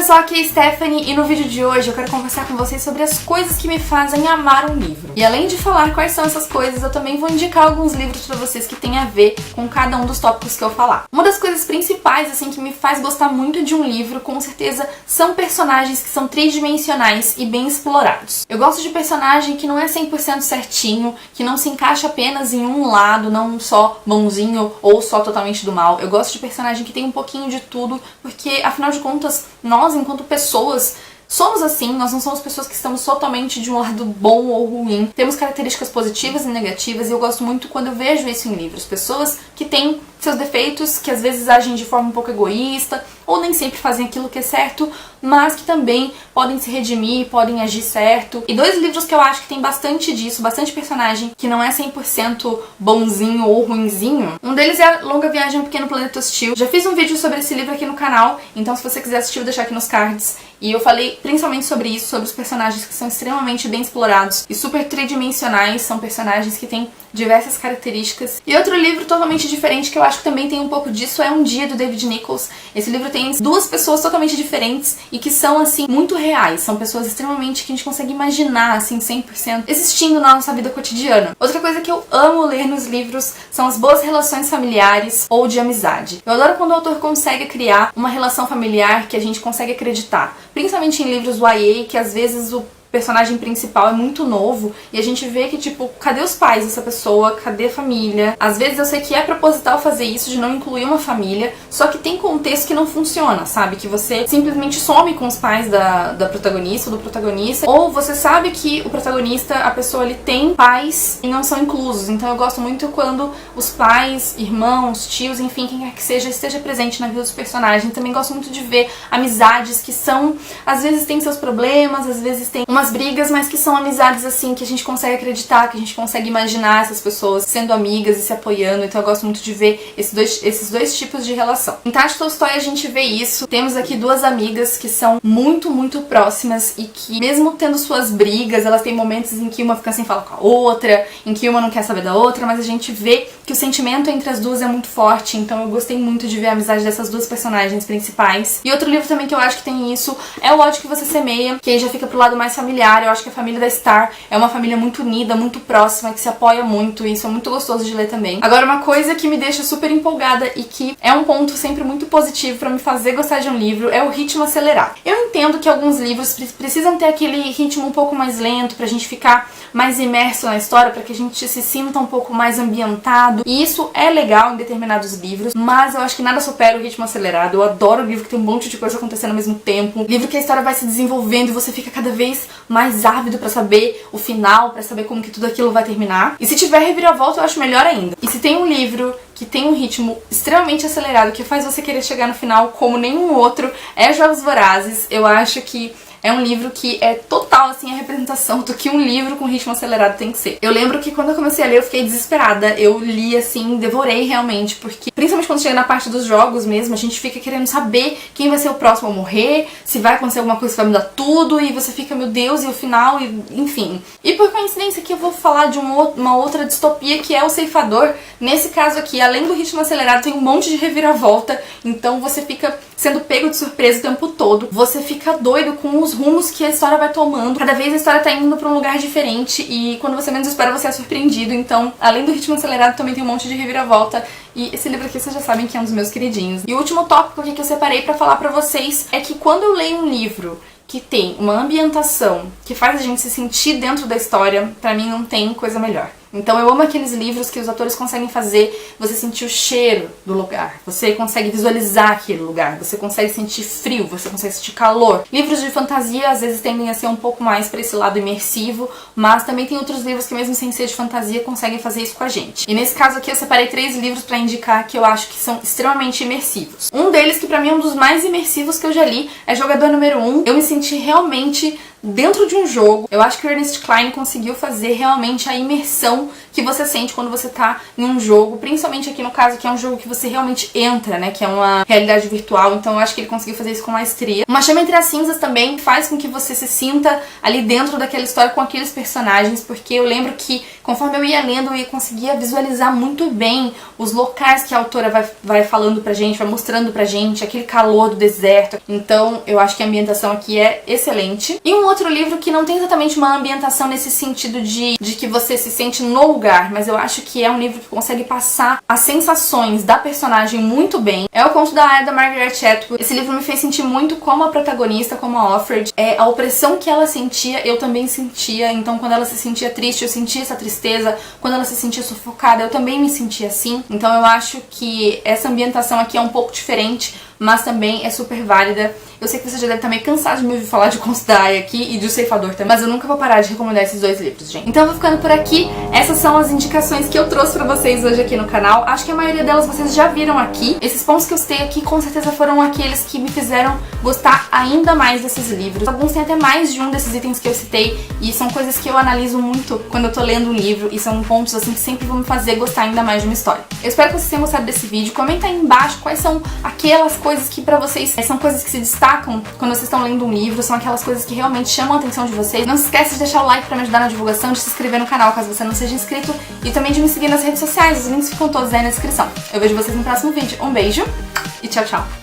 pessoal, aqui é a Stephanie e no vídeo de hoje eu quero conversar com vocês sobre as coisas que me fazem amar um livro. E além de falar quais são essas coisas, eu também vou indicar alguns livros pra vocês que têm a ver com cada um dos tópicos que eu falar. Uma das coisas principais, assim, que me faz gostar muito de um livro, com certeza, são personagens que são tridimensionais e bem explorados. Eu gosto de personagem que não é 100% certinho, que não se encaixa apenas em um lado, não só bonzinho ou só totalmente do mal. Eu gosto de personagem que tem um pouquinho de tudo, porque, afinal de contas, nós, enquanto pessoas, somos assim, nós não somos pessoas que estamos totalmente de um lado bom ou ruim. Temos características positivas e negativas e eu gosto muito quando eu vejo isso em livros. Pessoas que têm seus defeitos, que às vezes agem de forma um pouco egoísta ou nem sempre fazem aquilo que é certo, mas que também podem se redimir, podem agir certo. E dois livros que eu acho que tem bastante disso, bastante personagem que não é 100% bonzinho ou ruinzinho. Um deles é A Longa Viagem a um Pequeno Planeta Hostil. Já fiz um vídeo sobre esse livro aqui no canal, então se você quiser assistir, eu vou deixar aqui nos cards. E eu falei principalmente sobre isso, sobre os personagens que são extremamente bem explorados e super tridimensionais, são personagens que têm diversas características. E outro livro totalmente diferente, que eu acho que também tem um pouco disso, é Um Dia, do David Nichols. Esse livro tem duas pessoas totalmente diferentes e que são, assim, muito reais. São pessoas extremamente que a gente consegue imaginar, assim, 100% existindo na nossa vida cotidiana. Outra coisa que eu amo ler nos livros são as boas relações familiares ou de amizade. Eu adoro quando o autor consegue criar uma relação familiar que a gente consegue acreditar. Principalmente em livros YA, que às vezes o personagem principal é muito novo e a gente vê que, tipo, cadê os pais dessa pessoa? Cadê a família? Às vezes eu sei que é proposital fazer isso, de não incluir uma família, só que tem contexto que não funciona, sabe? Que você simplesmente some com os pais da protagonista ou do protagonista, ou você sabe que o protagonista, a pessoa, ele tem pais e não são inclusos. Então eu gosto muito quando os pais, irmãos, tios, enfim, quem quer que seja, esteja presente na vida dos personagens. Também gosto muito de ver amizades que são, às vezes tem seus problemas, às vezes tem umas brigas, mas que são amizades assim que a gente consegue acreditar, que a gente consegue imaginar essas pessoas sendo amigas e se apoiando. Então eu gosto muito de ver esses dois tipos de relação. Em Tati Tolstói a gente vê isso. Temos aqui duas amigas que são muito, muito próximas e que, mesmo tendo suas brigas, elas têm momentos em que uma fica sem falar com a outra, em que uma não quer saber da outra, mas a gente vê que o sentimento entre as duas é muito forte. Então eu gostei muito de ver a amizade dessas duas personagens principais. E outro livro também que eu acho que tem isso é O Ódio que Você Semeia, que aí já fica pro lado mais familiar. Eu acho que a família da Star é uma família muito unida, muito próxima, que se apoia muito, e isso é muito gostoso de ler também. Agora, uma coisa que me deixa super empolgada e que é um ponto sempre muito positivo pra me fazer gostar de um livro é o ritmo acelerado. Eu entendo que alguns livros precisam ter aquele ritmo um pouco mais lento pra gente ficar mais imerso na história, pra que a gente se sinta um pouco mais ambientado, e isso é legal em determinados livros, mas eu acho que nada supera o ritmo acelerado. Eu adoro livro que tem um monte de coisa acontecendo ao mesmo tempo, livro que a história vai se desenvolvendo e você fica cada vez mais ávido pra saber o final, pra saber como que tudo aquilo vai terminar. E se tiver reviravolta, eu acho melhor ainda. E se tem um livro que tem um ritmo extremamente acelerado, que faz você querer chegar no final como nenhum outro, é Jogos Vorazes. Eu acho que é um livro que é total, assim, a representação do que um livro com ritmo acelerado tem que ser. Eu lembro que quando eu comecei a ler eu fiquei desesperada. Eu li, assim, devorei realmente, porque principalmente quando chega na parte dos jogos mesmo, a gente fica querendo saber quem vai ser o próximo a morrer, se vai acontecer alguma coisa que vai mudar tudo, e você fica, meu Deus, e o final, e enfim. E por coincidência aqui eu vou falar de uma outra distopia, que é O Ceifador. Nesse caso aqui, além do ritmo acelerado, tem um monte de reviravolta, então você fica sendo pego de surpresa o tempo todo. Você fica doido com os rumos que a história vai tomando. Cada vez a história tá indo pra um lugar diferente e quando você menos espera, você é surpreendido. Então, além do ritmo acelerado, também tem um monte de reviravolta. E esse livro aqui vocês já sabem que é um dos meus queridinhos. E o último tópico aqui que eu separei pra falar pra vocês é que quando eu leio um livro que tem uma ambientação que faz a gente se sentir dentro da história, pra mim não tem coisa melhor. Então eu amo aqueles livros que os atores conseguem fazer você sentir o cheiro do lugar, você consegue visualizar aquele lugar, você consegue sentir frio, você consegue sentir calor. Livros de fantasia às vezes tendem a ser um pouco mais pra esse lado imersivo, mas também tem outros livros que, mesmo sem ser de fantasia, conseguem fazer isso com a gente. E nesse caso aqui eu separei 3 livros pra indicar que eu acho que são extremamente imersivos. Um deles, que pra mim é um dos mais imersivos que eu já li, é Jogador Número 1. Eu me senti realmente dentro de um jogo. Eu acho que o Ernest Cline conseguiu fazer realmente a imersão que você sente quando você tá em um jogo, principalmente aqui no caso que é um jogo que você realmente entra, né, que é uma realidade virtual, então eu acho que ele conseguiu fazer isso com maestria. Uma Chama Entre as Cinzas também faz com que você se sinta ali dentro daquela história com aqueles personagens, porque eu lembro que conforme eu ia lendo, eu conseguia visualizar muito bem os locais que a autora vai falando pra gente, vai mostrando pra gente, aquele calor do deserto. Então eu acho que a ambientação aqui é excelente. E um outro livro que não tem exatamente uma ambientação nesse sentido de que você se sente no lugar, mas eu acho que é um livro que consegue passar as sensações da personagem muito bem, é O Conto da Aya, da Margaret Atwood. Esse livro me fez sentir muito como a protagonista, como a Offred. A opressão que ela sentia, eu também sentia. Então quando ela se sentia triste, eu sentia essa tristeza. Quando ela se sentia sufocada, eu também me sentia assim. Então eu acho que essa ambientação aqui é um pouco diferente, mas também é super válida. Eu sei que você já deve estar meio cansado de me ouvir falar de Contos da Aya aqui e de O Ceifador também, mas eu nunca vou parar de recomendar esses dois livros, gente. Então eu vou ficando por aqui. Essas são as indicações que eu trouxe pra vocês hoje aqui no canal. Acho que a maioria delas vocês já viram aqui. Esses pontos que eu citei aqui com certeza foram aqueles que me fizeram gostar ainda mais desses livros. Alguns têm até mais de um desses itens que eu citei e são coisas que eu analiso muito quando eu tô lendo um livro e são pontos assim que sempre vão me fazer gostar ainda mais de uma história. Eu espero que vocês tenham gostado desse vídeo. Comenta aí embaixo quais são aquelas coisas que pra vocês são coisas que se destacam quando vocês estão lendo um livro, são aquelas coisas que realmente chamam a atenção de vocês. Não se esqueça de deixar o like pra me ajudar na divulgação, de se inscrever no canal caso você não seja inscrito e também de me seguir nas redes sociais, os links ficam todos aí na descrição. Eu vejo vocês no próximo vídeo. Um beijo e tchau, tchau!